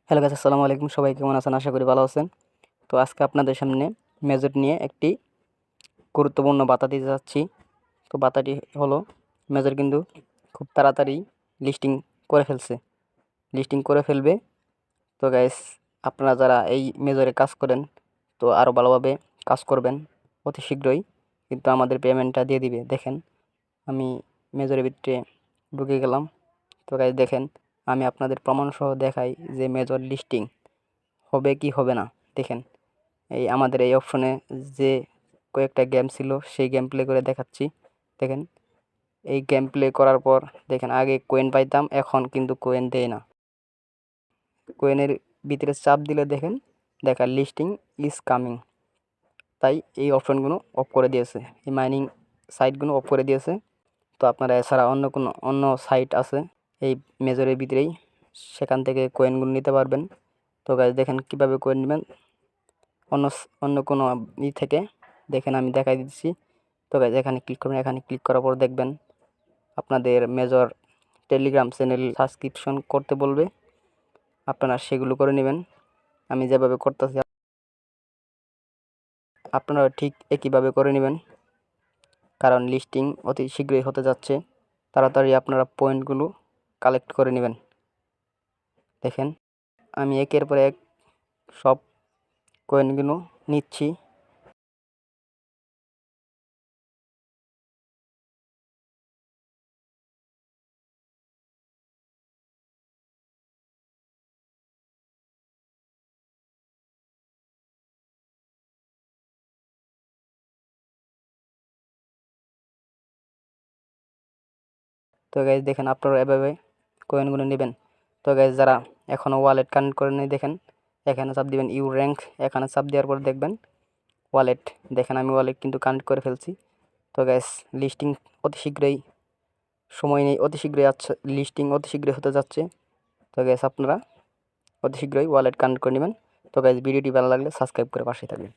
Hello guys, আসসালামু আলাইকুম। সবাই কেমন আছেন? আশা করি ভালো আছেন। তো আজকে আপনাদের সামনে মেজর নিয়ে একটি গুরুত্বপূর্ণ বার্তা দিতে যাচ্ছি। তো বার্তাটি হলো, মেজর কিন্তু খুব তাড়াতাড়ি লিস্টিং করে ফেলবে। তো গাইস, আপনারা যারা এই মেজরে কাজ করেন, তো আরও ভালোভাবে কাজ করবেন অতি শীঘ্রই, কিন্তু আমাদের পেমেন্টটা দিয়ে দিবে। দেখেন, আমি মেজরের ভিতরে ঢুকে গেলাম। তো গাইস দেখেন, আমি আপনাদের প্রমাণসহ দেখাই যে মেজর লিস্টিং হবে কি হবে না। দেখেন, আমাদের এই অপশনে যে কয়েকটা গেম ছিল সেই গেম প্লে করে দেখাচ্ছি। দেখেন, এই গেম প্লে করার পর দেখেন, আগে কয়েন পাইতাম, এখন কিন্তু কয়েন দেয় না। কয়েনের ভিতরে চাপ দিলে দেখেন লিস্টিং ইজ কামিং। তাই এই অপশনগুলো অফ করে দিয়েছে, এই মাইনিং সাইটগুলো অফ করে দিয়েছে। তো আপনারা এছাড়া অন্য সাইট আছে এই মেজরের ভিতরেই, সেখান থেকে কয়েনগুলো নিতে পারবেন। তো গাইস দেখেন কীভাবে কয়েন নেবেন অন্য অন্য কোনো থেকে। দেখেন, আমি দেখাই দিচ্ছি। তো গাইস এখানে ক্লিক করবেন। এখানে ক্লিক করার পর দেখবেন আপনাদের মেজর টেলিগ্রাম চ্যানেল সাবস্ক্রিপশন করতে বলবে, আপনারা সেগুলো করে নেবেন। আমি যেভাবে করতেছি আপনারা ঠিক একইভাবে করে নেবেন, কারণ লিস্টিং অতি শীঘ্রই হতে যাচ্ছে। তাড়াতাড়ি আপনারা পয়েন্টগুলো কালেক্ট করে নেবেন। দেখেন, আমি একের পর এক সব কয়েনগুলো নিচ্ছি। তো গাইজ দেখেন, আপনারা এভাবে কয়েনগুলো নেবেন। তো গাইজ যারা এখনও ওয়ালেট কানেক্ট করেন নাই, দেখেন এখানে চাপ দিবেন ইউ র্যাঙ্ক। এখানে চাপ দেওয়ার পর দেখবেন ওয়ালেট। দেখেন, আমি ওয়ালেট কিন্তু কানেক্ট করে ফেলছি। তো গাইজ লিস্টিং অতি শীঘ্রই, সময় নেই, অতি শীঘ্রই লিস্টিং অতি শীঘ্রই হতে যাচ্ছে। তো গাইজ আপনারা অতি শীঘ্রই ওয়ালেট কানেক্ট করে নেবেন। তো গাইজ ভিডিওটি ভালো লাগলে সাবস্ক্রাইব করে পাশে থাকবেন।